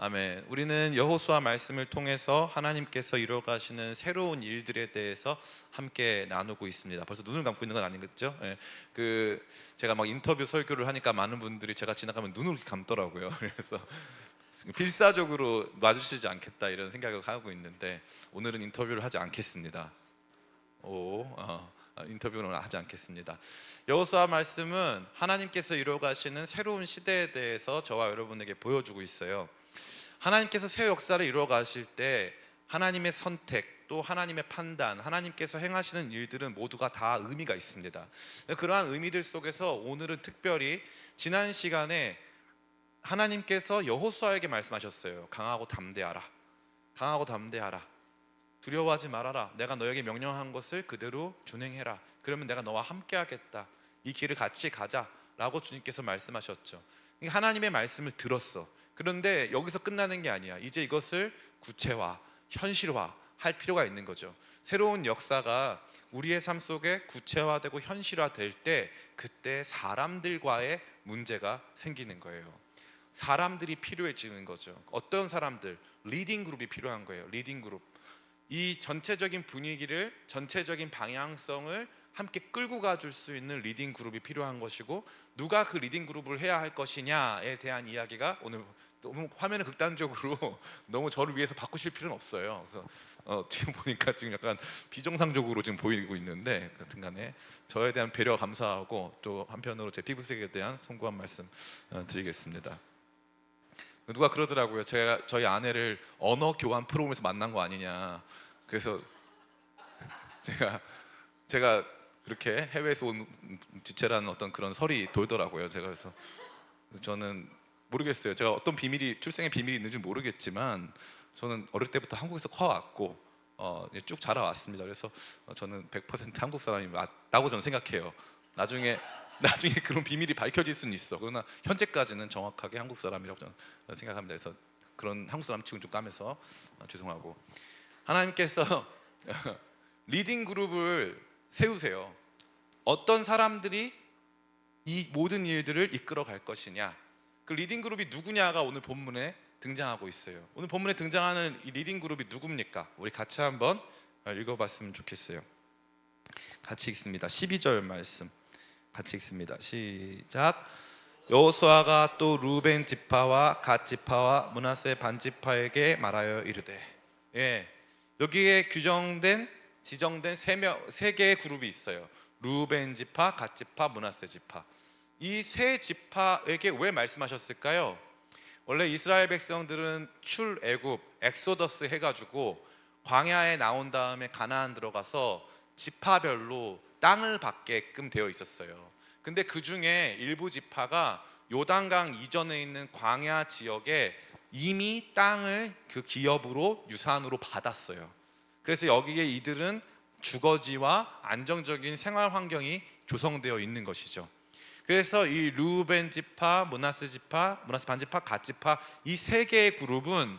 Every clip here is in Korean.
아멘. 우리는 여호수아 말씀을 통해서 하나님께서 이루어가시는 새로운 일들에 대해서 함께 나누고 있습니다. 벌써 눈을 감고 있는 건 아니겠죠? 예. 제가 막 인터뷰 설교를 하니까 많은 분들이 제가 지나가면 눈을 이렇게 감더라고요. 그래서 필사적으로 놔주시지 않겠다 이런 생각을 하고 있는데 오늘은 인터뷰를 하지 않겠습니다. 인터뷰는 하지 않겠습니다. 여호수아 말씀은 하나님께서 이루어가시는 새로운 시대에 대해서 저와 여러분에게 보여주고 있어요. 하나님께서 새 역사를 이루어 가실 때 하나님의 선택 또 하나님의 판단, 하나님께서 행하시는 일들은 모두가 다 의미가 있습니다. 그러한 의미들 속에서 오늘은 특별히 지난 시간에 하나님께서 여호수아에게 말씀하셨어요. 강하고 담대하라. 강하고 담대하라. 두려워하지 말아라. 내가 너에게 명령한 것을 그대로 준행해라. 그러면 내가 너와 함께 하겠다. 이 길을 같이 가자라고 주님께서 말씀하셨죠. 하나님의 말씀을 들었어. 그런데 여기서 끝나는 게 아니야. 이제 이것을 구체화, 현실화 할 필요가 있는 거죠. 새로운 역사가 우리의 삶 속에 구체화되고 현실화될 때 그때 사람들과의 문제가 생기는 거예요. 사람들이 필요해지는 거죠. 어떤 사람들? 리딩 그룹이 필요한 거예요. 리딩 그룹. 이 전체적인 분위기를, 전체적인 방향성을 함께 끌고 가줄 수 있는 리딩 그룹이 필요한 것이고, 누가 그 리딩 그룹을 해야 할 것이냐에 대한 이야기가 오늘 너무 화면을 극단적으로 너무 저를 위해서 바꾸실 필요는 없어요. 그래서 지금 보니까 지금 약간 비정상적으로 지금 보이고 있는데, 하여튼간에 저에 대한 배려 감사하고 또 한편으로 제 피부색에 대한 송구한 말씀 드리겠습니다. 누가 그러더라고요. 저희 아내를 언어 교환 프로그램에서 만난 거 아니냐. 그래서 제가 그렇게 해외에서 온 지체라는 어떤 그런 설이 돌더라고요. 그래서 저는 모르겠어요. 제가 어떤 출생의 비밀이 있는지 모르겠지만 저는 어릴 때부터 한국에서 커왔고 쭉 자라왔습니다. 그래서 저는 100% 한국 사람이 맞다고 저는 생각해요. 나중에 그런 비밀이 밝혀질 수는 있어. 그러나 현재까지는 정확하게 한국 사람이라고 저는 생각합니다. 그래서 그런 한국 사람 치고는 좀 까면서 죄송하고, 하나님께서 리딩 그룹을 세우세요. 어떤 사람들이 이 모든 일들을 이끌어 갈 것이냐, 그 리딩 그룹이 누구냐가 오늘 본문에 등장하고 있어요. 오늘 본문에 등장하는 이 리딩 그룹이 누굽니까? 우리 같이 한번 읽어봤으면 좋겠어요. 같이 읽습니다. 12절 말씀 같이 읽습니다. 시작. 여호수아가 또 루벤 지파와 갓 지파와 므낫세 반 지파에게 말하여 이르되, 여기에 지정된 세 개의 그룹이 있어요. 루벤 지파, 갓 지파, 므낫세 지파. 이 세 지파에게 왜 말씀하셨을까요? 원래 이스라엘 백성들은 출애굽, 엑소더스 해가지고 광야에 나온 다음에 가나안 들어가서 지파별로 땅을 받게끔 되어 있었어요. 근데 그 중에 일부 지파가 요단강 이전에 있는 광야 지역에 이미 땅을 그 기업으로 유산으로 받았어요. 그래서 여기에 이들은 주거지와 안정적인 생활 환경이 조성되어 있는 것이죠. 그래서 이 르우벤 지파, 므낫세 지파, 므낫세 반 지파, 갓 지파, 이 세 개의 그룹은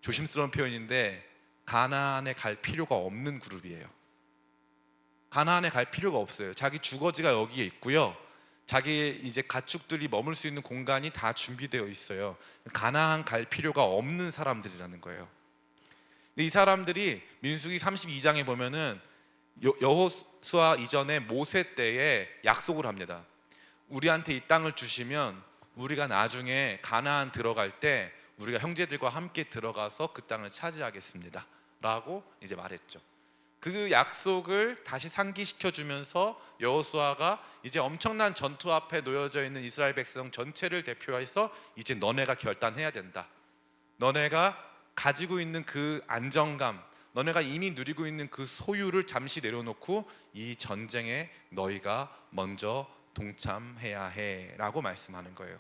조심스러운 표현인데 가나안에 갈 필요가 없는 그룹이에요. 가나안에 갈 필요가 없어요. 자기 주거지가 여기에 있고요. 자기 이제 가축들이 머물 수 있는 공간이 다 준비되어 있어요. 가나안 갈 필요가 없는 사람들이라는 거예요. 근데 이 사람들이 민수기 32장에 보면은 여호수아 이전에 모세 때에 약속을 합니다. 우리한테 이 땅을 주시면 우리가 나중에 가나안 들어갈 때 우리가 형제들과 함께 들어가서 그 땅을 차지하겠습니다 라고 이제 말했죠. 그 약속을 다시 상기시켜 주면서 여호수아가 이제 엄청난 전투 앞에 놓여져 있는 이스라엘 백성 전체를 대표해서 이제 너네가 결단해야 된다. 너네가 가지고 있는 그 안정감, 너네가 이미 누리고 있는 그 소유를 잠시 내려놓고 이 전쟁에 너희가 먼저 동참해야 해 라고 말씀하는 거예요.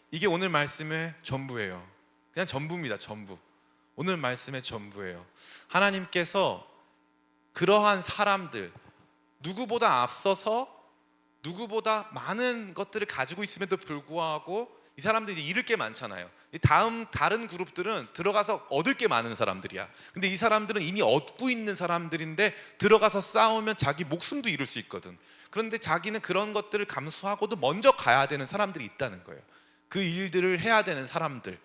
이게 오늘 말씀의 전부예요. 그냥 전부입니다. 전부. 오늘 말씀의 전부예요. 하나님께서 그러한 사람들, 누구보다 앞서서 누구보다 많은 것들을 가지고 있음에도 불구하고 이 사람들이 잃을 게 많잖아요. 다른 그룹들은 들어가서 얻을 게 많은 사람들이야. 근데 이 사람들은 이미 얻고 있는 사람들인데 들어가서 싸우면 자기 목숨도 잃을 수 있거든. 그런데 자기는 그런 것들을 감수하고도 먼저 가야 되는 사람들이 있다는 거예요. 그 일들을 해야 되는 사람들,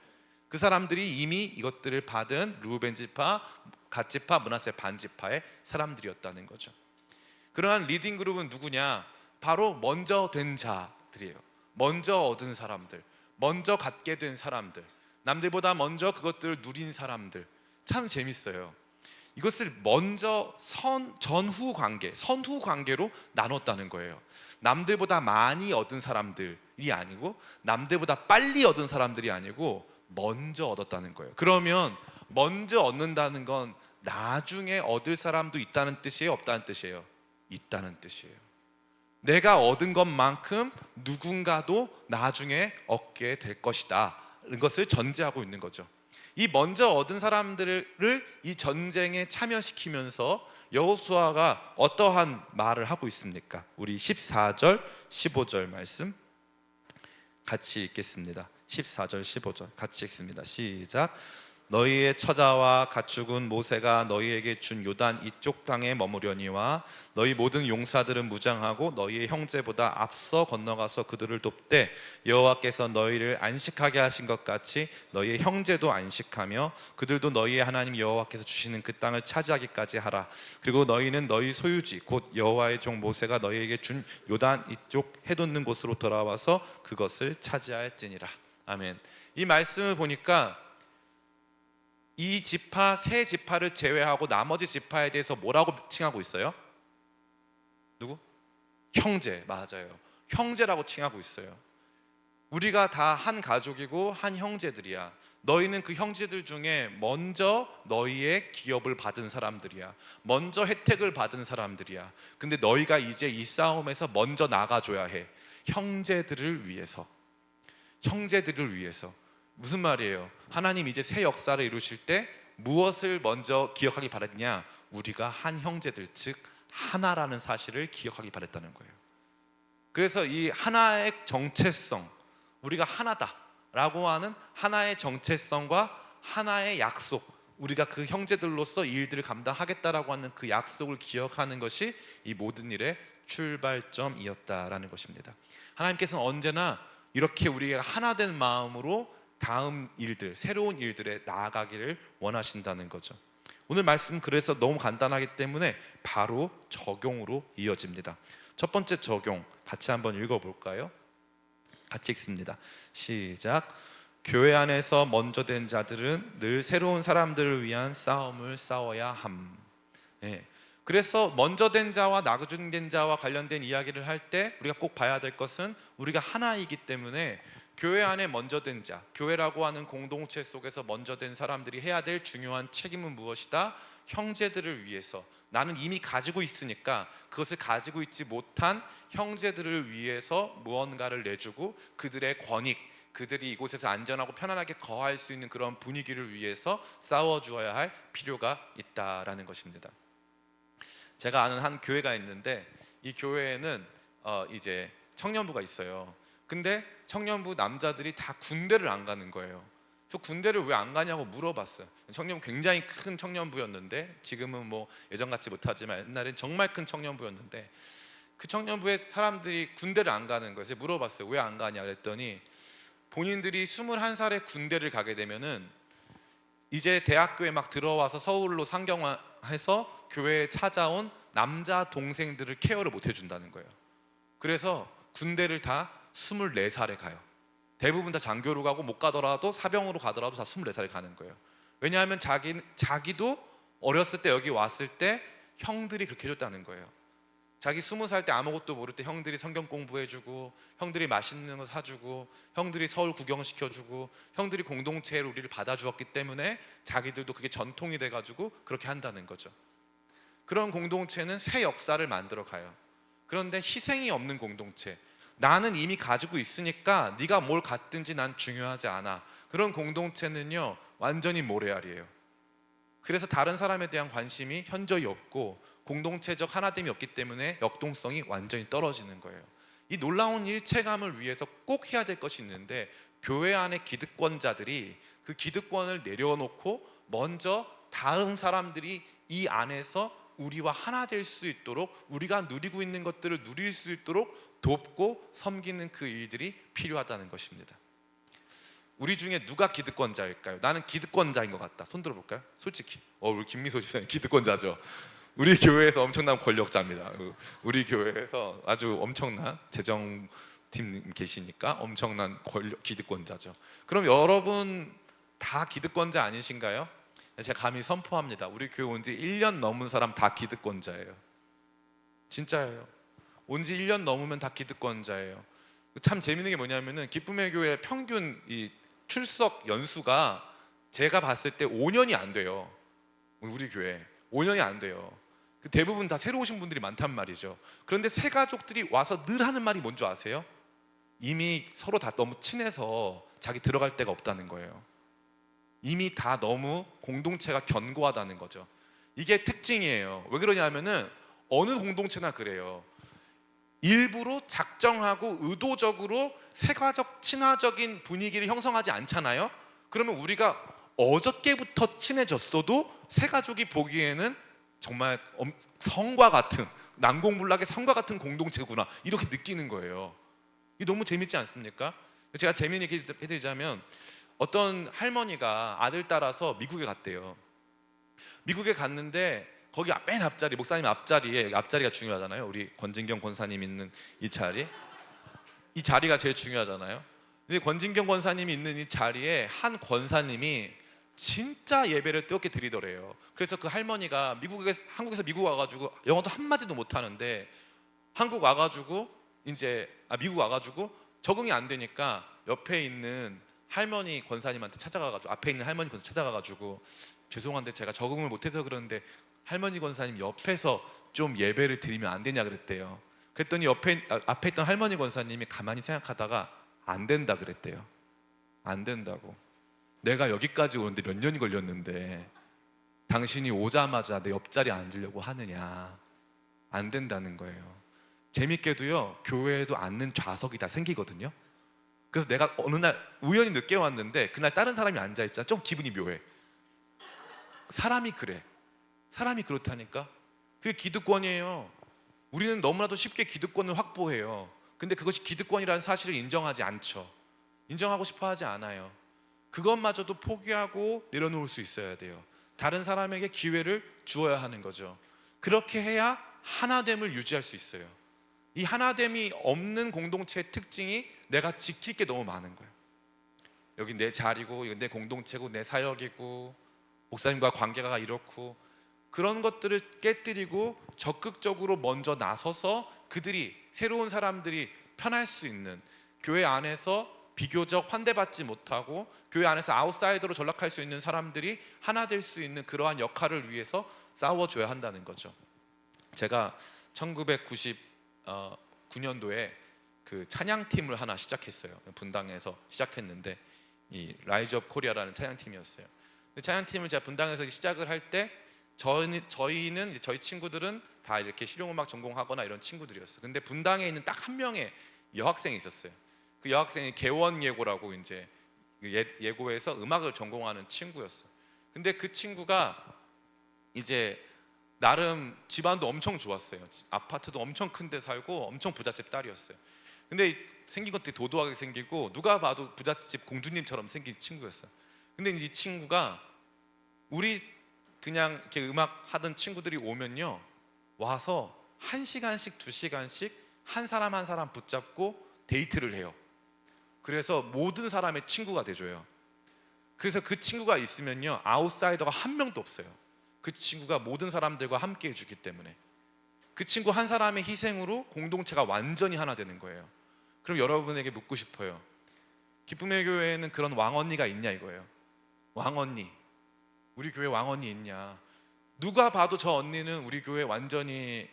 그 사람들이 이미 이것들을 받은 르우벤 지파, 갓 지파, 므낫세 반 지파의 사람들이었다는 거죠. 그러한 리딩 그룹은 누구냐? 바로 먼저 된 자들이에요. 먼저 얻은 사람들, 먼저 갖게 된 사람들, 남들보다 먼저 그것들을 누린 사람들. 참 재밌어요. 이것을 먼저 전후 관계, 선후 관계로 나눴다는 거예요. 남들보다 많이 얻은 사람들이 아니고, 남들보다 빨리 얻은 사람들이 아니고 먼저 얻었다는 거예요. 그러면 먼저 얻는다는 건 나중에 얻을 사람도 있다는 뜻이에요, 없다는 뜻이에요? 있다는 뜻이에요. 내가 얻은 것만큼 누군가도 나중에 얻게 될 것이다, 이것을 전제하고 있는 거죠. 이 먼저 얻은 사람들을 이 전쟁에 참여시키면서 여호수아가 어떠한 말을 하고 있습니까? 우리 14절 15절 말씀 같이 읽겠습니다. 14절 15절 같이 읽습니다. 시작. 너희의 처자와 가축은 모세가 너희에게 준 요단 이쪽 땅에 머무려니와 너희 모든 용사들은 무장하고 너희의 형제보다 앞서 건너가서 그들을 돕되 여호와께서 너희를 안식하게 하신 것 같이 너희의 형제도 안식하며 그들도 너희의 하나님 여호와께서 주시는 그 땅을 차지하기까지 하라. 그리고 너희는 너희 소유지 곧 여호와의 종 모세가 너희에게 준 요단 이쪽 해돋는 곳으로 돌아와서 그것을 차지할지니라. 아멘. 이 말씀을 보니까 이 지파 세 지파를 제외하고 나머지 지파에 대해서 뭐라고 칭하고 있어요? 누구? 형제. 맞아요. 형제라고 칭하고 있어요. 우리가 다 한 가족이고 한 형제들이야. 너희는 그 형제들 중에 먼저 너희의 기업을 받은 사람들이야. 먼저 혜택을 받은 사람들이야. 근데 너희가 이제 이 싸움에서 먼저 나가줘야 해. 형제들을 위해서. 형제들을 위해서. 무슨 말이에요? 하나님 이제 새 역사를 이루실 때 무엇을 먼저 기억하기 바랬냐? 우리가 한 형제들, 즉 하나라는 사실을 기억하기 바랬다는 거예요. 그래서 이 하나의 정체성, 우리가 하나다라고 하는 하나의 정체성과 하나의 약속, 우리가 그 형제들로서 이 일들을 감당하겠다라고 하는 그 약속을 기억하는 것이 이 모든 일의 출발점이었다라는 것입니다. 하나님께서는 언제나 이렇게 우리가 하나 된 마음으로 다음 일들, 새로운 일들에 나아가기를 원하신다는 거죠. 오늘 말씀 그래서 너무 간단하기 때문에 바로 적용으로 이어집니다. 첫 번째 적용 같이 한번 읽어볼까요? 같이 읽습니다. 시작. 교회 안에서 먼저 된 자들은 늘 새로운 사람들을 위한 싸움을 싸워야 함. 네. 그래서 먼저 된 자와 나중된 자와 관련된 이야기를 할 때 우리가 꼭 봐야 될 것은 우리가 하나이기 때문에 교회 안에 먼저 된 자, 교회라고 하는 공동체 속에서 먼저 된 사람들이 해야 될 중요한 책임은 무엇이다? 형제들을 위해서, 나는 이미 가지고 있으니까 그것을 가지고 있지 못한 형제들을 위해서 무언가를 내주고 그들의 권익, 그들이 이곳에서 안전하고 편안하게 거할 수 있는 그런 분위기를 위해서 싸워주어야 할 필요가 있다라는 것입니다. 제가 아는 한 교회가 있는데 이 교회에는 이제 청년부가 있어요. 근데 청년부 남자들이 다 군대를 안 가는 거예요. 그래서 군대를 왜 안 가냐고 물어봤어요. 청년부 굉장히 큰 청년부였는데 지금은 뭐 예전 같지 못하지만 옛날엔 정말 큰 청년부였는데 그 청년부의 사람들이 군대를 안 가는 거예요. 그래서 물어봤어요. 왜 안 가냐 그랬더니 본인들이 21살에 군대를 가게 되면은 이제 대학교에 막 들어와서 서울로 상경해서 교회에 찾아온 남자 동생들을 케어를 못 해준다는 거예요. 그래서 군대를 다 24살에 가요. 대부분 다 장교로 가고 못 가더라도 사병으로 가더라도 다 24살에 가는 거예요. 왜냐하면 자기도 어렸을 때 여기 왔을 때 형들이 그렇게 해줬다는 거예요. 자기 20살 때 아무것도 모를 때 형들이 성경 공부해주고, 형들이 맛있는 거 사주고, 형들이 서울 구경시켜주고, 형들이 공동체로 우리를 받아주었기 때문에 자기들도 그게 전통이 돼가지고 그렇게 한다는 거죠. 그런 공동체는 새 역사를 만들어 가요. 그런데 희생이 없는 공동체, 나는 이미 가지고 있으니까 네가 뭘 갖든지 난 중요하지 않아, 그런 공동체는요 완전히 모래알이에요. 그래서 다른 사람에 대한 관심이 현저히 없고 공동체적 하나됨이 없기 때문에 역동성이 완전히 떨어지는 거예요. 이 놀라운 일체감을 위해서 꼭 해야 될 것이 있는데 교회 안의 기득권자들이 그 기득권을 내려놓고 먼저 다른 사람들이 이 안에서 우리와 하나 될 수 있도록, 우리가 누리고 있는 것들을 누릴 수 있도록 돕고 섬기는 그 일들이 필요하다는 것입니다. 우리 중에 누가 기득권자일까요? 나는 기득권자인 것 같다. 손 들어볼까요? 솔직히. 우리 김미소 집사님 기득권자죠. 우리 교회에서 엄청난 권력자입니다. 우리 교회에서 아주 엄청난 재정팀 계시니까 엄청난 기득권자죠. 그럼 여러분 다 기득권자 아니신가요? 제가 감히 선포합니다. 우리 교회 온 지 1년 넘은 사람 다 기득권자예요. 진짜예요. 온 지 1년 넘으면 다 기득권자예요. 참 재밌는 게 뭐냐면은 기쁨의 교회 평균 이 출석 연수가 제가 봤을 때 5년이 안 돼요. 우리 교회 5년이 안 돼요. 대부분 다 새로 오신 분들이 많단 말이죠. 그런데 새 가족들이 와서 늘 하는 말이 뭔지 아세요? 이미 서로 다 너무 친해서 자기 들어갈 데가 없다는 거예요. 이미 다 너무 공동체가 견고하다는 거죠. 이게 특징이에요. 왜 그러냐면은 어느 공동체나 그래요. 일부러 작정하고 의도적으로 세가적 친화적인 분위기를 형성하지 않잖아요. 그러면 우리가 어저께부터 친해졌어도 새 가족이 보기에는 정말 성과 같은, 난공불락의 성과 같은 공동체구나 이렇게 느끼는 거예요. 이 너무 재밌지 않습니까? 제가 재미있는 얘기 해드리자면 어떤 할머니가 아들 따라서 미국에 갔대요. 미국에 갔는데 거기 맨 앞자리, 목사님 앞자리가 중요하잖아요. 우리 권진경 권사님 있는 이 자리가 제일 중요하잖아요. 근데 권진경 권사님이 있는 이 자리에 한 권사님이 진짜 예배를 뜨겁게 드리더래요. 그래서 그 할머니가 한국에서 미국 와가지고 영어도 한마디도 못하는데 한국 와가지고 미국 와가지고 적응이 안 되니까 옆에 있는 할머니 권사님한테 찾아가가지고, 앞에 있는 할머니 권사 찾아가가지고, 죄송한데 제가 적응을 못해서 그러는데 할머니 권사님 옆에서 좀 예배를 드리면 안 되냐 그랬대요. 그랬더니 앞에 있던 할머니 권사님이 가만히 생각하다가 안 된다 그랬대요. 안 된다고. 내가 여기까지 오는데 몇 년이 걸렸는데 당신이 오자마자 내 옆자리에 앉으려고 하느냐. 안 된다는 거예요. 재밌게도요, 교회에도 앉는 좌석이 다 생기거든요. 그래서 내가 어느 날 우연히 늦게 왔는데 그날 다른 사람이 앉아있잖아. 좀 기분이 묘해. 사람이 그래. 사람이 그렇다니까. 그게 기득권이에요. 우리는 너무나도 쉽게 기득권을 확보해요. 근데 그것이 기득권이라는 사실을 인정하지 않죠. 인정하고 싶어 하지 않아요. 그것마저도 포기하고 내려놓을 수 있어야 돼요. 다른 사람에게 기회를 주어야 하는 거죠. 그렇게 해야 하나됨을 유지할 수 있어요. 이 하나됨이 없는 공동체의 특징이 내가 지킬 게 너무 많은 거예요. 여기 내 자리고, 이건 내 공동체고, 내 사역이고, 목사님과 관계가 이렇고, 그런 것들을 깨뜨리고 적극적으로 먼저 나서서 그들이, 새로운 사람들이 편할 수 있는, 교회 안에서 비교적 환대받지 못하고 교회 안에서 아웃사이더로 전락할 수 있는 사람들이 하나 될 수 있는 그러한 역할을 위해서 싸워줘야 한다는 거죠. 제가 1999년도에 그 찬양팀을 하나 시작했어요. 분당에서 시작했는데 이 라이즈 업 코리아라는 찬양팀이었어요. 그 찬양팀을 제가 분당에서 시작을 할 때 저희는 이제 저희 친구들은 다 이렇게 실용음악 전공하거나 이런 친구들이었어요. 근데 분당에 있는 딱 한 명의 여학생이 있었어요. 그 여학생이 개원예고라고 이제 예고에서 음악을 전공하는 친구였어. 근데 그 친구가 이제 나름 집안도 엄청 좋았어요. 아파트도 엄청 큰 데 살고 엄청 부잣집 딸이었어요. 근데 생긴 것도 되게 도도하게 생기고 누가 봐도 부잣집 공주님처럼 생긴 친구였어요. 근데 이 친구가 우리 그냥 이렇게 음악 하던 친구들이 오면요, 와서 1시간씩 2시간씩 한 사람 한 사람 붙잡고 데이트를 해요. 그래서 모든 사람의 친구가 돼줘요. 그래서 그 친구가 있으면요, 아웃사이더가 한 명도 없어요. 그 친구가 모든 사람들과 함께 해주기 때문에. 그 친구 한 사람의 희생으로 공동체가 완전히 하나 되는 거예요. 그럼 여러분에게 묻고 싶어요. 기쁨의 교회에는 그런 왕언니가 있냐 이거예요. 왕언니, 우리 교회 왕언니 있냐. 누가 봐도 저 언니는 우리 교회 완전히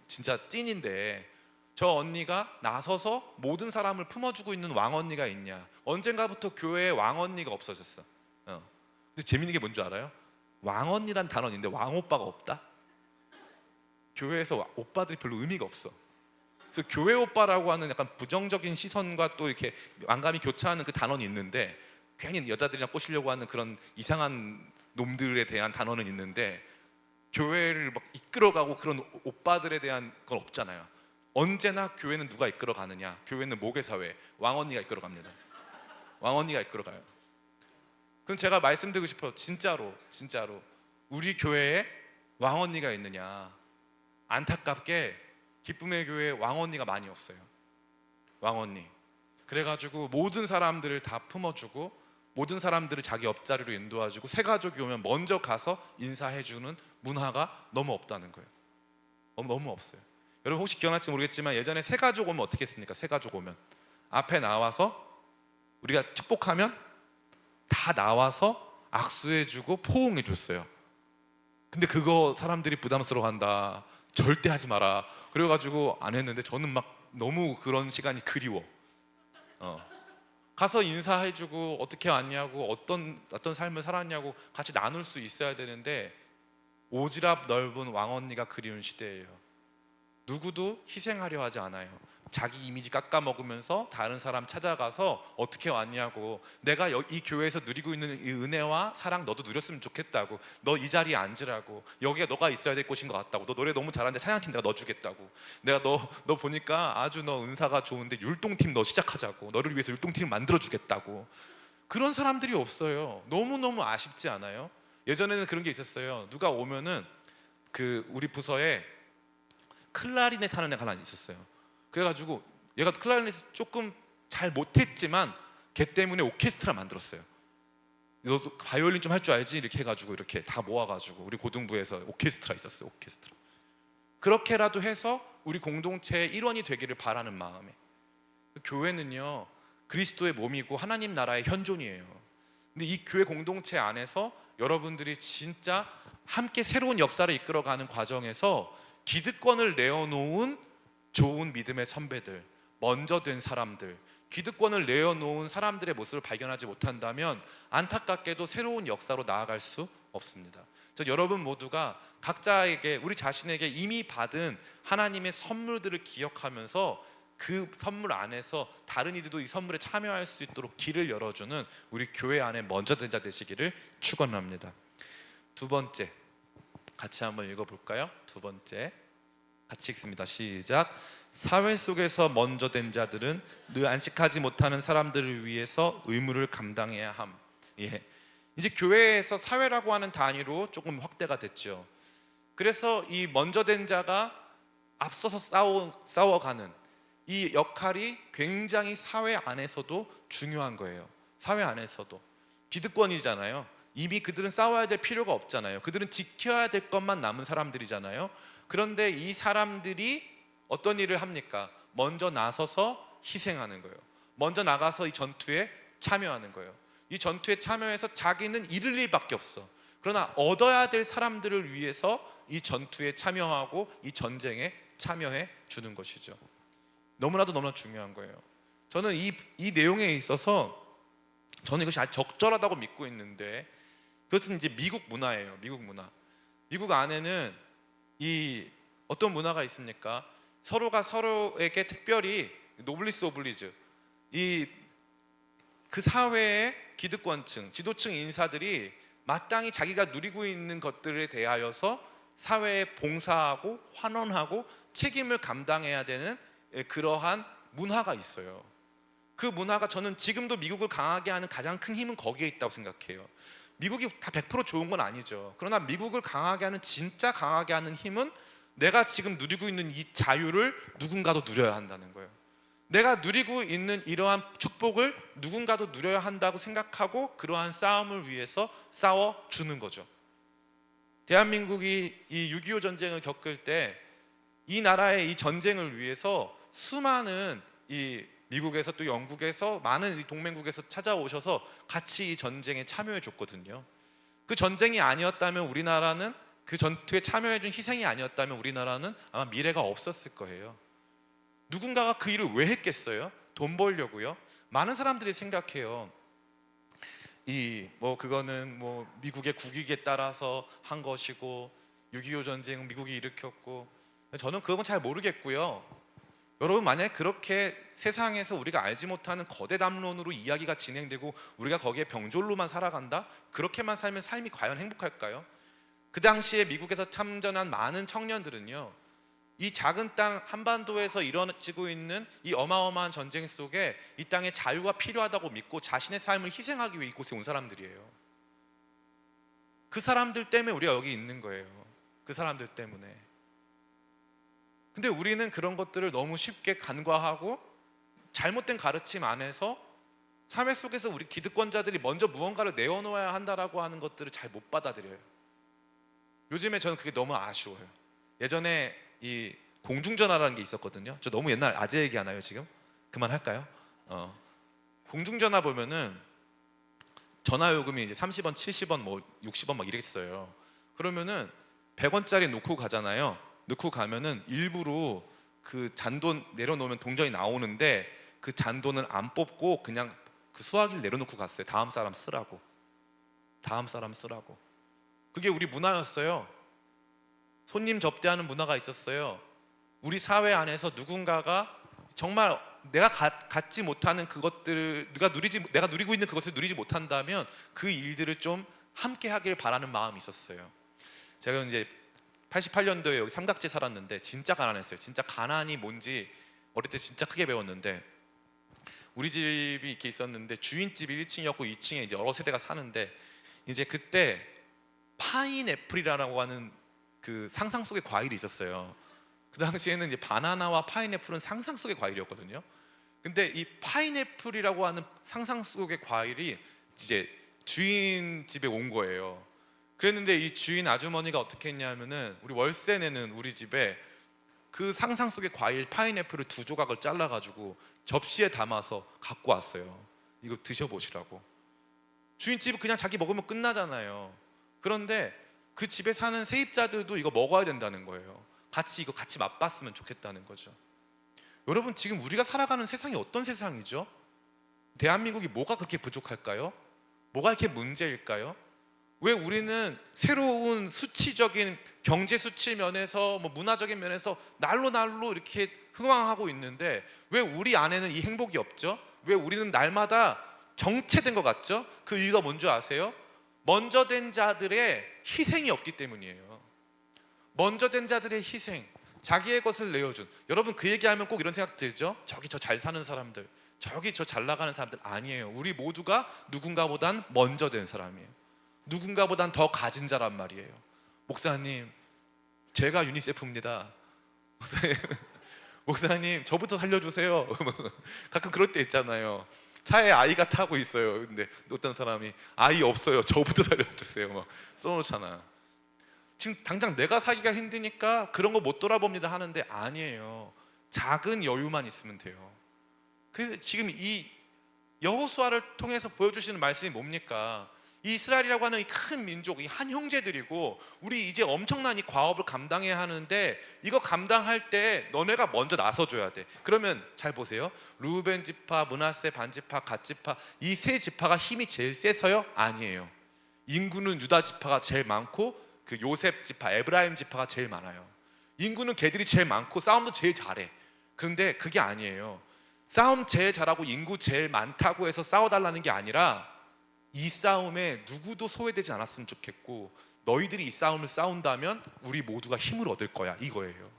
진짜 찐인데 저 언니가 나서서 모든 사람을 품어주고 있는 왕언니가 있냐. 언젠가부터 교회에 왕언니가 없어졌어. 근데 재밌는 게 뭔지 알아요? 왕언니란 단어는 있는데 왕오빠가 없다? 교회에서 오빠들이 별로 의미가 없어. 그래서 교회 오빠라고 하는 약간 부정적인 시선과 또 이렇게 완감이 교차하는 그 단어는 있는데, 괜히 여자들이랑 꼬시려고 하는 그런 이상한 놈들에 대한 단어는 있는데 교회를 막 이끌어가고 그런 오빠들에 대한 건 없잖아요. 언제나 교회는 누가 이끌어가느냐? 교회는 모계사회, 왕언니가 이끌어갑니다. 왕언니가 이끌어가요. 그럼 제가 말씀드리고 싶어요. 진짜로 우리 교회에 왕언니가 있느냐? 안타깝게 기쁨의 교회에 왕언니가 많이 없어요. 왕언니. 그래가지고 모든 사람들을 다 품어주고 모든 사람들을 자기 옆자리로 인도해주고 새 가족이 오면 먼저 가서 인사해주는 문화가 너무 없다는 거예요. 너무 없어요. 여러분 혹시 기억날지 모르겠지만 예전에 새 가족 오면 어떻게 했습니까? 새 가족 오면 앞에 나와서 우리가 축복하면 다 나와서 악수해주고 포옹해줬어요. 근데 그거 사람들이 부담스러워한다, 절대 하지 마라 그래가지고 안 했는데 저는 막 너무 그런 시간이 그리워. 가서 인사해주고 어떻게 왔냐고 어떤 삶을 살았냐고 같이 나눌 수 있어야 되는데 오지랖 넓은 왕언니가 그리운 시대예요. 누구도 희생하려 하지 않아요. 자기 이미지 깎아먹으면서 다른 사람 찾아가서 어떻게 왔냐고, 내가 이 교회에서 누리고 있는 이 은혜와 사랑 너도 누렸으면 좋겠다고, 너 이 자리에 앉으라고, 여기가 너가 있어야 될 곳인 것 같다고, 너 노래 너무 잘하는데 찬양팀 내가 너 주겠다고, 내가 너 보니까 아주 너 은사가 좋은데 율동팀 너 시작하자고, 너를 위해서 율동팀을 만들어 주겠다고. 그런 사람들이 없어요. 너무너무 아쉽지 않아요? 예전에는 그런 게 있었어요. 누가 오면은 우리 부서에 클라리넷 하는 애가 하나 있었어요. 그래가지고 얘가 클라리넷 조금 잘 못했지만 걔 때문에 오케스트라 만들었어요. 너도 바이올린 좀 할 줄 알지? 이렇게 해가지고 이렇게 다 모아가지고 우리 고등부에서 오케스트라 있었어요. 오케스트라. 그렇게라도 해서 우리 공동체의 일원이 되기를 바라는 마음에. 교회는요 그리스도의 몸이고 하나님 나라의 현존이에요. 근데 이 교회 공동체 안에서 여러분들이 진짜 함께 새로운 역사를 이끌어가는 과정에서 기득권을 내어놓은 좋은 믿음의 선배들, 먼저 된 사람들, 기득권을 내어놓은 사람들의 모습을 발견하지 못한다면 안타깝게도 새로운 역사로 나아갈 수 없습니다. 전 여러분 모두가 각자에게, 우리 자신에게 이미 받은 하나님의 선물들을 기억하면서 그 선물 안에서 다른 이들도 이 선물에 참여할 수 있도록 길을 열어주는 우리 교회 안에 먼저 된 자 되시기를 축원합니다. 두 번째, 같이 한번 읽어볼까요? 두 번째 같이 읽습니다. 시작. 사회 속에서 먼저 된 자들은 늘 안식하지 못하는 사람들을 위해서 의무를 감당해야 함. 이제 교회에서 사회라고 하는 단위로 조금 확대가 됐죠. 그래서 이 먼저 된 자가 앞서서 싸워가는 이 역할이 굉장히 사회 안에서도 중요한 거예요. 사회 안에서도 기득권이잖아요. 이미 그들은 싸워야 될 필요가 없잖아요. 그들은 지켜야 될 것만 남은 사람들이잖아요. 그런데 이 사람들이 어떤 일을 합니까? 먼저 나서서 희생하는 거예요. 먼저 나가서 이 전투에 참여하는 거예요. 이 전투에 참여해서 자기는 잃을 일밖에 없어. 그러나 얻어야 될 사람들을 위해서 이 전투에 참여하고 이 전쟁에 참여해 주는 것이죠. 너무나 중요한 거예요. 저는 이 내용에 있어서 저는 이것이 아주 적절하다고 믿고 있는데, 그것은 이제 미국 문화예요. 미국 문화. 미국 안에는 이 어떤 문화가 있습니까? 서로가 서로에게 특별히 노블리스 오블리주, 그 사회의 기득권층, 지도층 인사들이 마땅히 자기가 누리고 있는 것들에 대하여서 사회에 봉사하고 환원하고 책임을 감당해야 되는 그러한 문화가 있어요. 그 문화가 저는 지금도 미국을 강하게 하는 가장 큰 힘은 거기에 있다고 생각해요. 미국이 다 100% 좋은 건 아니죠. 그러나 미국을 강하게 하는, 진짜 강하게 하는 힘은 내가 지금 누리고 있는 이 자유를 누군가도 누려야 한다는 거예요. 내가 누리고 있는 이러한 축복을 누군가도 누려야 한다고 생각하고 그러한 싸움을 위해서 싸워주는 거죠. 대한민국이 이 6.25 전쟁을 겪을 때 이 나라의 이 전쟁을 위해서 수많은 이 미국에서 또 영국에서 많은 이 동맹국에서 찾아오셔서 같이 이 전쟁에 참여해 줬거든요. 그 전쟁이 아니었다면 우리나라는, 그 전투에 참여해 준 희생이 아니었다면 우리나라는 아마 미래가 없었을 거예요. 누군가가 그 일을 왜 했겠어요? 돈 벌려고요? 많은 사람들이 생각해요. 그거는 미국의 국익에 따라서 한 것이고 6.25 전쟁은 미국이 일으켰고, 저는 그건 잘 모르겠고요. 여러분, 만약에 그렇게 세상에서 우리가 알지 못하는 거대 담론으로 이야기가 진행되고 우리가 거기에 병졸로만 살아간다? 그렇게만 살면 삶이 과연 행복할까요? 그 당시에 미국에서 참전한 많은 청년들은요, 이 작은 땅 한반도에서 일어나지고 있는 이 어마어마한 전쟁 속에 이 땅에 자유가 필요하다고 믿고 자신의 삶을 희생하기 위해 이곳에 온 사람들이에요. 그 사람들 때문에 우리가 여기 있는 거예요. 그 사람들 때문에. 근데 우리는 그런 것들을 너무 쉽게 간과하고 잘못된 가르침 안에서 삶의 속에서 우리 기득권자들이 먼저 무언가를 내어놓아야 한다라고 하는 것들을 잘 못 받아들여요. 요즘에 저는 그게 너무 아쉬워요. 예전에 이 공중전화라는 게 있었거든요. 저 너무 옛날 아재 얘기하나요 지금? 그만할까요? 공중전화 보면은 전화요금이 이제 30원, 70원, 뭐 60원 막 이랬어요. 그러면은 100원짜리 놓고 가잖아요. 놓고 가면은 일부러 그 잔돈 내려놓으면 동전이 나오는데 그 잔돈을 안 뽑고 그냥 그 수화기를 내려놓고 갔어요. 다음 사람 쓰라고. 다음 사람 쓰라고. 그게 우리 문화였어요. 손님 접대하는 문화가 있었어요. 우리 사회 안에서 누군가가 정말 내가 갖지 못하는 그것들을 내가 누리고 있는 그것을 누리지 못한다면 그 일들을 좀 함께 하길 바라는 마음이 있었어요. 제가 이제 88년도에 여기 삼각지에 살았는데 진짜 가난했어요. 진짜 가난이 뭔지 어릴 때 진짜 크게 배웠는데, 우리 집이 이렇게 있었는데 주인집이 1층이었고 2층에 이제 여러 세대가 사는데, 이제 그때 파인애플이라고 하는 그 상상 속의 과일이 있었어요. 그 당시에는 이제 바나나와 파인애플은 상상 속의 과일이었거든요. 근데 이 파인애플이라고 하는 상상 속의 과일이 이제 주인 집에 온 거예요. 그랬는데 이 주인 아주머니가 어떻게 했냐면은 우리 월세 내는 우리 집에 그 상상 속의 과일 파인애플을 2조각을 잘라가지고 접시에 담아서 갖고 왔어요. 이거 드셔보시라고. 주인집은 그냥 자기 먹으면 끝나잖아요. 그런데 그 집에 사는 세입자들도 이거 먹어야 된다는 거예요. 이거 같이 맛봤으면 좋겠다는 거죠. 여러분, 지금 우리가 살아가는 세상이 어떤 세상이죠? 대한민국이 뭐가 그렇게 부족할까요? 뭐가 이렇게 문제일까요? 왜 우리는 새로운 수치적인 경제 수치 면에서 뭐 문화적인 면에서 날로 이렇게 흥황하고 있는데 왜 우리 안에는 이 행복이 없죠? 왜 우리는 날마다 정체된 것 같죠? 그 이유가 뭔지 아세요? 먼저 된 자들의 희생이 없기 때문이에요. 먼저 된 자들의 희생, 자기의 것을 내어준. 여러분, 그 얘기하면 꼭 이런 생각 들죠? 저기 저 잘 사는 사람들, 저기 저 잘 나가는 사람들. 아니에요. 우리 모두가 누군가보단 먼저 된 사람이에요. 누군가보단 더 가진 자란 말이에요. 목사님, 제가 유니세프입니다. 목사님 저부터 살려주세요. 가끔 그럴 때 있잖아요. 차에 아이가 타고 있어요. 근데 어떤 사람이 아이 없어요, 저부터 살려주세요, 막 써놓잖아. 지금 당장 내가 살기가 힘드니까 그런 거 못 돌아봅니다 하는데 아니에요. 작은 여유만 있으면 돼요. 그래서 지금 이 여호수아를 통해서 보여주시는 말씀이 뭡니까? 이 이스라엘이라고 하는 이 큰 민족, 이 한 형제들이고 우리 이제 엄청난 이 과업을 감당해야 하는데, 이거 감당할 때 너네가 먼저 나서줘야 돼. 그러면 잘 보세요. 루벤 지파, 므낫세 반지파, 갓 지파, 이 세 지파가 힘이 제일 세서요? 아니에요. 인구는 유다 지파가 제일 많고 그 요셉 지파, 에브라임 지파가 제일 많아요. 인구는 걔들이 제일 많고 싸움도 제일 잘해. 그런데 그게 아니에요. 싸움 제일 잘하고 인구 제일 많다고 해서 싸워달라는 게 아니라 이 싸움에 누구도 소외되지 않았으면 좋겠고, 너희들이 이 싸움을 싸운다면 우리 모두가 힘을 얻을 거야, 이거예요.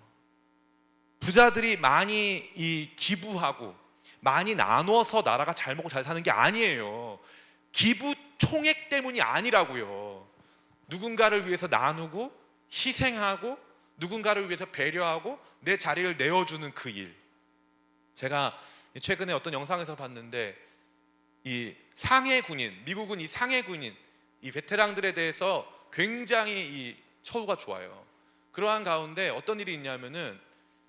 부자들이 많이 기부하고 많이 나눠서 나라가 잘 먹고 잘 사는 게 아니에요. 기부 총액 때문이 아니라고요. 누군가를 위해서 나누고 희생하고 누군가를 위해서 배려하고 내 자리를 내어주는 그 일. 제가 최근에 어떤 영상에서 봤는데, 이 상해 군인, 미국은 이 상해 군인, 이 베테랑들에 대해서 굉장히 이 처우가 좋아요. 그러한 가운데 어떤 일이 있냐면은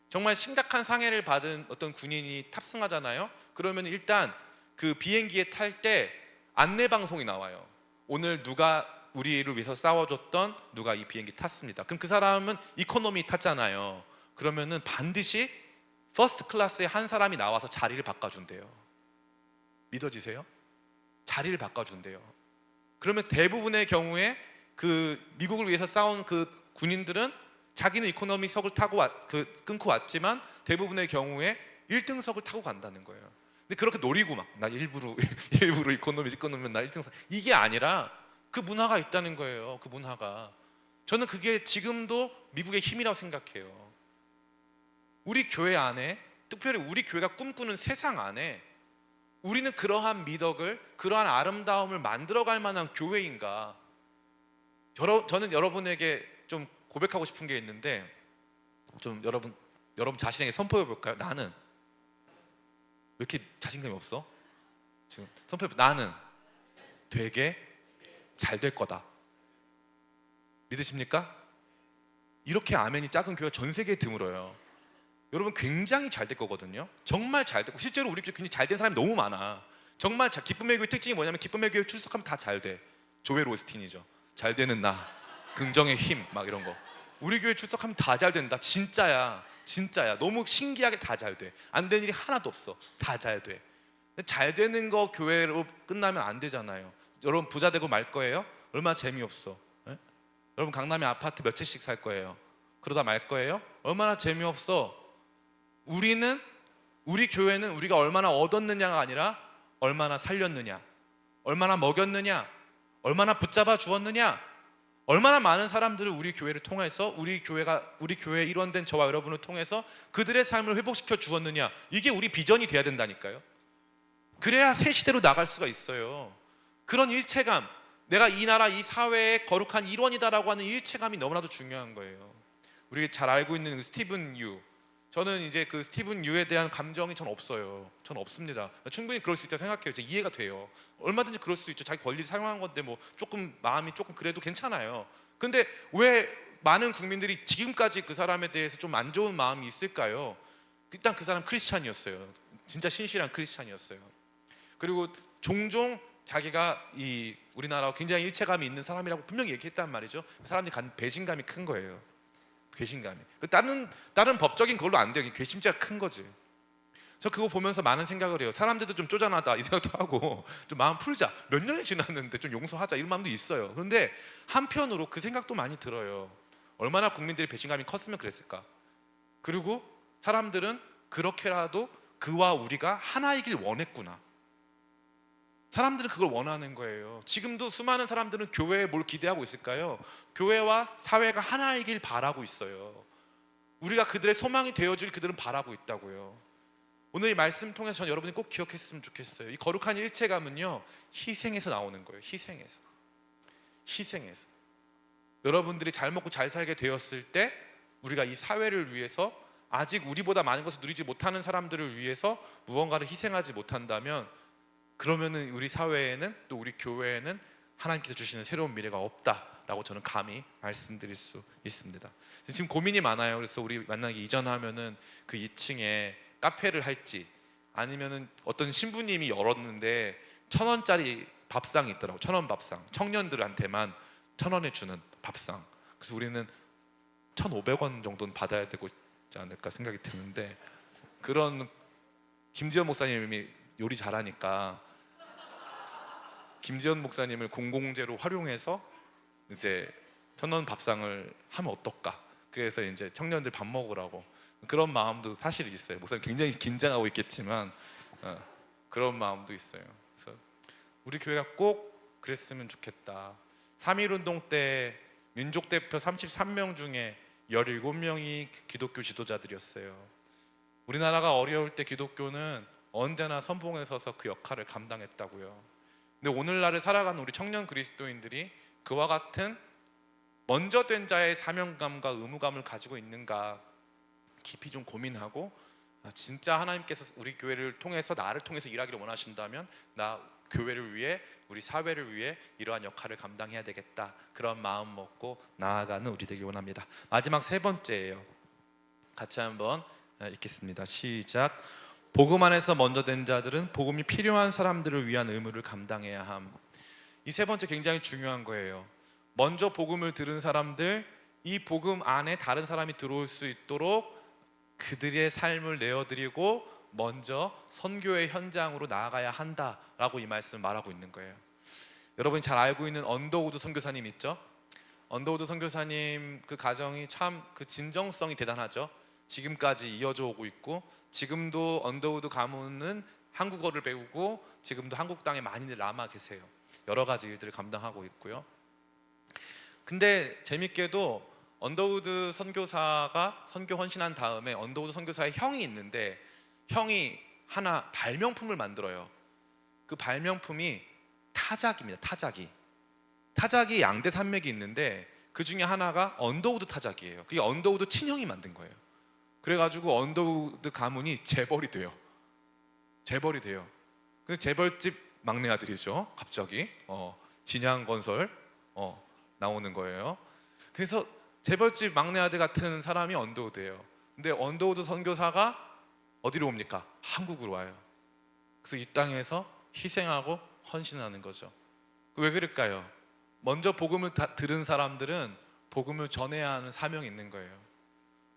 정말 심각한 상해를 받은 어떤 군인이 탑승하잖아요. 그러면 일단 그 비행기에 탈 때 안내 방송이 나와요. 오늘 누가 우리를 위해서 싸워줬던 누가 이 비행기 탔습니다. 그럼 그 사람은 이코노미 탔잖아요. 그러면은 반드시 퍼스트 클래스에 한 사람이 나와서 자리를 바꿔준대요. 믿어지세요? 자리를 바꿔준대요. 그러면 대부분의 경우에 그 미국을 위해서 싸운 그 군인들은 자기는 이코노미석을 타고 끊고 왔지만 대부분의 경우에 1등석을 타고 간다는 거예요. 근데 그렇게 노리고 막 나 일부러 이코노미직 끊으면 나 1등석, 이게 아니라 그 문화가 있다는 거예요. 그 문화가. 저는 그게 지금도 미국의 힘이라고 생각해요. 우리 교회 안에, 특별히 우리 교회가 꿈꾸는 세상 안에 우리는 그러한 미덕을, 그러한 아름다움을 만들어갈 만한 교회인가? 저는 여러분에게 좀 고백하고 싶은 게 있는데, 좀 여러분 자신에게 선포해 볼까요? 나는 왜 이렇게 자신감이 없어? 지금 선포해. 나는 되게 잘 될 거다. 믿으십니까? 이렇게 아멘이 작은 교회가 전 세계에 드물어요. 여러분 굉장히 잘 될 거거든요. 정말 잘 되고, 실제로 우리 교회 굉장히 잘 된 사람이 너무 많아. 정말 기쁨의 교회 특징이 뭐냐면, 기쁨의 교회 출석하면 다 잘 돼. 조엘 오스틴이죠. 잘 되는 나, 긍정의 힘, 막 이런 거. 우리 교회 출석하면 다 잘 된다. 진짜야, 진짜야. 너무 신기하게 다 잘 돼. 안 되는 일이 하나도 없어. 다 잘 돼. 잘 되는 거 교회로 끝나면 안 되잖아요. 여러분 부자 되고 말 거예요? 얼마나 재미없어. 예? 여러분 강남에 아파트 몇 채씩 살 거예요? 그러다 말 거예요? 얼마나 재미없어. 우리 교회는 우리가 얼마나 얻었느냐가 아니라 얼마나 살렸느냐, 얼마나 먹였느냐, 얼마나 붙잡아 주었느냐, 얼마나 많은 사람들을 우리 교회를 통해서, 우리 교회의 일원된 저와 여러분을 통해서 그들의 삶을 회복시켜 주었느냐, 이게 우리 비전이 돼야 된다니까요. 그래야 새 시대로 나갈 수가 있어요. 그런 일체감, 내가 이 나라 이 사회의 거룩한 일원이다라고 하는 일체감이 너무나도 중요한 거예요. 우리 잘 알고 있는 스티븐 유, 저는 이제 그 스티븐 유에 대한 감정이 전 없어요. 전 없습니다. 충분히 그럴 수 있다고 생각해요. 이해가 돼요. 얼마든지 그럴 수 있죠. 자기 권리를 사용한 건데 뭐 조금 마음이 조금 그래도 괜찮아요. 근데 왜 많은 국민들이 지금까지 그 사람에 대해서 좀 안 좋은 마음이 있을까요? 일단 그 사람 크리스찬이었어요. 진짜 신실한 크리스찬이었어요. 그리고 종종 자기가 이 우리나라와 굉장히 일체감이 있는 사람이라고 분명히 얘기했단 말이죠. 사람들이 갖는 배신감이 큰 거예요. 괘씸감이. 다른 법적인 걸로 안 돼요. 괘씸죄가 큰 거지. 저 그거 보면서 많은 생각을 해요. 사람들도 좀 쪼잔하다 이 생각도 하고, 좀 마음 풀자, 몇 년이 지났는데 좀 용서하자 이런 마음도 있어요. 그런데 한편으로 그 생각도 많이 들어요. 얼마나 국민들의 배신감이 컸으면 그랬을까. 그리고 사람들은 그렇게라도 그와 우리가 하나이길 원했구나. 사람들은 그걸 원하는 거예요. 지금도 수많은 사람들은 교회에 뭘 기대하고 있을까요? 교회와 사회가 하나이길 바라고 있어요. 우리가 그들의 소망이 되어줄 그들은 바라고 있다고요. 오늘 이 말씀 통해서 전 여러분이 꼭 기억했으면 좋겠어요. 이 거룩한 일체감은요, 희생에서 나오는 거예요. 희생에서. 여러분들이 잘 먹고 잘 살게 되었을 때, 우리가 이 사회를 위해서, 아직 우리보다 많은 것을 누리지 못하는 사람들을 위해서 무언가를 희생하지 못한다면, 그러면은 우리 사회에는, 또 우리 교회에는 하나님께서 주시는 새로운 미래가 없다라고 저는 감히 말씀드릴 수 있습니다. 지금 고민이 많아요. 그래서 우리 만나기 이전하면은 그 2층에 카페를 할지, 아니면은 어떤 신부님이 열었는데 1,000원짜리 밥상이 있더라고. 1,000원 밥상, 청년들한테만 1,000원에 주는 밥상. 그래서 우리는 1,500원 정도는 받아야 되지 않을까 생각이 드는데, 그런 김지현 목사님이 요리 잘하니까 김지현 목사님을 공공재로 활용해서 이제 1,000원 밥상을 하면 어떨까? 그래서 이제 청년들 밥 먹으라고, 그런 마음도 사실 있어요. 목사님 굉장히 긴장하고 있겠지만 그런 마음도 있어요. 그래서 우리 교회가 꼭 그랬으면 좋겠다. 3.1운동 때 민족 대표 33명 중에 17명이 기독교 지도자들이었어요. 우리나라가 어려울 때 기독교는 언제나 선봉에 서서 그 역할을 감당했다고요. 근데 오늘날을 살아가는 우리 청년 그리스도인들이 그와 같은 먼저 된 자의 사명감과 의무감을 가지고 있는가 깊이 좀 고민하고, 진짜 하나님께서 우리 교회를 통해서, 나를 통해서 일하기를 원하신다면 나 교회를 위해, 우리 사회를 위해 이러한 역할을 감당해야 되겠다, 그런 마음 먹고 나아가는 우리 되길 원합니다. 마지막 세 번째예요. 같이 한번 읽겠습니다. 시작. 복음 안에서 먼저 된 자들은 복음이 필요한 사람들을 위한 의무를 감당해야 함. 이 세 번째 굉장히 중요한 거예요. 먼저 복음을 들은 사람들, 이 복음 안에 다른 사람이 들어올 수 있도록 그들의 삶을 내어드리고 먼저 선교의 현장으로 나아가야 한다라고 이 말씀을 말하고 있는 거예요. 여러분이 잘 알고 있는 언더우드 선교사님 있죠? 언더우드 선교사님 그 가정이 참 그 진정성이 대단하죠. 지금까지 이어져 오고 있고, 지금도 언더우드 가문은 한국어를 배우고 지금도 한국 땅에 많이들 남아 계세요. 여러 가지 일들을 감당하고 있고요. 근데 재밌게도 언더우드 선교사가 선교 헌신한 다음에 언더우드 선교사의 형이 있는데, 형이 하나 발명품을 만들어요. 그 발명품이 타작입니다. 타작이 양대 산맥이 있는데 그 중에 하나가 언더우드 타작이에요. 그게 언더우드 친형이 만든 거예요. 그래가지고 언더우드 가문이 재벌이 돼요. 그 재벌집 막내 아들이죠. 갑자기 진양건설 나오는 거예요. 그래서 재벌집 막내 아들 같은 사람이 언더우드예요. 근데 언더우드 선교사가 어디로 옵니까? 한국으로 와요. 그래서 이 땅에서 희생하고 헌신하는 거죠. 왜 그럴까요? 먼저 복음을 들은 사람들은 복음을 전해야 하는 사명이 있는 거예요.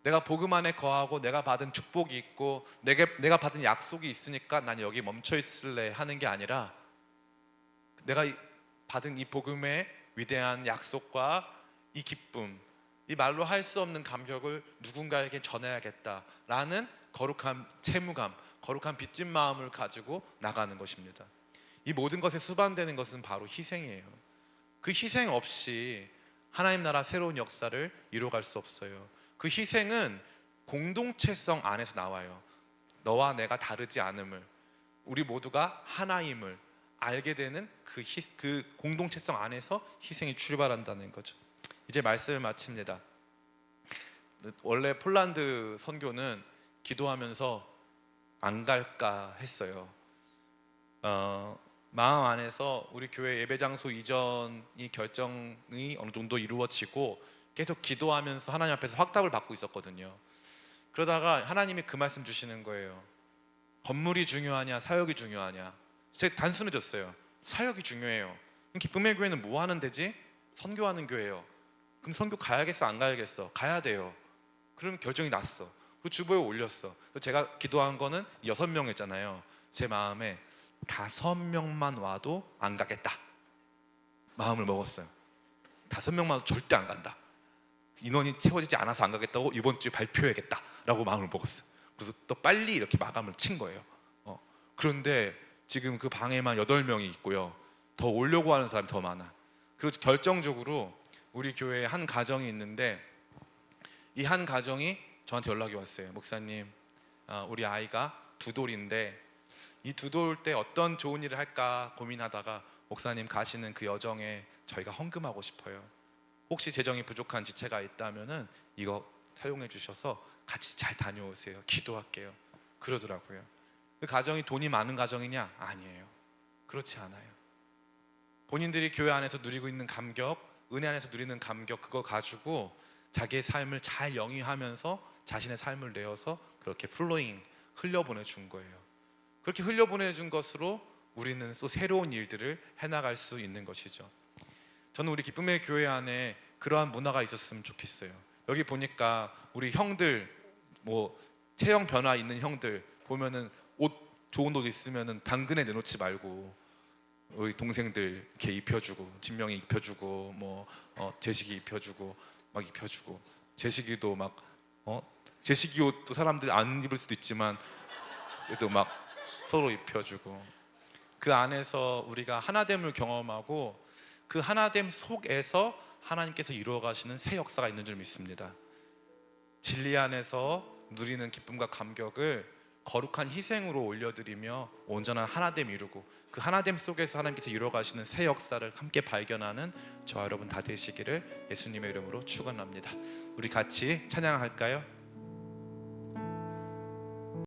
내가 복음 안에 거하고 내가 받은 축복이 있고 내가 받은 약속이 있으니까 난 여기 멈춰 있을래 하는 게 아니라, 내가 받은 이 복음의 위대한 약속과 이 기쁨, 이 말로 할 수 없는 감격을 누군가에게 전해야겠다라는 거룩한 채무감, 거룩한 빚진 마음을 가지고 나가는 것입니다. 이 모든 것에 수반되는 것은 바로 희생이에요. 그 희생 없이 하나님 나라 새로운 역사를 이루어갈 수 없어요. 그 희생은 공동체성 안에서 나와요. 너와 내가 다르지 않음을, 우리 모두가 하나임을 알게 되는 그 공동체성 안에서 희생이 출발한다는 거죠. 이제 말씀을 마칩니다. 원래 폴란드 선교는 기도하면서 안 갈까 했어요. 마음 안에서 우리 교회 예배장소 이전이 결정이 어느 정도 이루어지고 계속 기도하면서 하나님 앞에서 확답을 받고 있었거든요. 그러다가 하나님이 그 말씀 주시는 거예요. 건물이 중요하냐 사역이 중요하냐. 제가 단순해졌어요. 사역이 중요해요. 그럼 기쁨의 교회는 뭐 하는 데지? 선교하는 교회예요. 그럼 선교 가야겠어 안 가야겠어? 가야 돼요. 그럼 결정이 났어. 그리고 주보에 올렸어. 제가 기도한 거는 6명이었잖아요. 제 마음에 5명만 와도 안 가겠다 마음을 먹었어요. 5명만 와도 절대 안 간다. 인원이 채워지지 않아서 안 가겠다고 이번 주에 발표해야겠다 라고 마음을 먹었어요. 그래서 또 빨리 이렇게 마감을 친 거예요. 그런데 지금 그 방에만 8명이 있고요. 더 오려고 하는 사람이 더 많아. 그리고 결정적으로 우리 교회에 한 가정이 있는데, 이 한 가정이 저한테 연락이 왔어요. 목사님, 우리 아이가 2돌인데 이 2돌 때 어떤 좋은 일을 할까 고민하다가 목사님 가시는 그 여정에 저희가 헌금하고 싶어요. 혹시 재정이 부족한 지체가 있다면은 이거 사용해 주셔서 같이 잘 다녀오세요. 기도할게요. 그러더라고요. 그 가정이 돈이 많은 가정이냐? 아니에요. 그렇지 않아요. 본인들이 교회 안에서 누리고 있는 감격, 은혜 안에서 누리는 감격, 그거 가지고 자기의 삶을 잘 영위하면서 자신의 삶을 내어서 그렇게 플로잉, 흘려보내 준 거예요. 그렇게 흘려보내 준 것으로 우리는 또 새로운 일들을 해나갈 수 있는 것이죠. 저는 우리 기쁨의 교회 안에 그러한 문화가 있었으면 좋겠어요. 여기 보니까 우리 형들, 체형 변화 있는 형들 보면은 좋은 옷 있으면은 당근에 내놓지 말고 우리 동생들 이렇게 입혀주고, 진명이 입혀주고, 재식이 입혀주고 막 입혀주고, 재식이도 막 재식이 옷도 사람들 안 입을 수도 있지만 그래도 막 서로 입혀주고, 그 안에서 우리가 하나됨을 경험하고 그 하나됨 속에서 하나님께서 이루어가시는 새 역사가 있는 줄 믿습니다. 진리 안에서 누리는 기쁨과 감격을 거룩한 희생으로 올려드리며 온전한 하나됨 이루고, 그 하나됨 속에서 하나님께서 이루어가시는 새 역사를 함께 발견하는 저와 여러분 다 되시기를 예수님의 이름으로 축원합니다. 우리 같이 찬양할까요?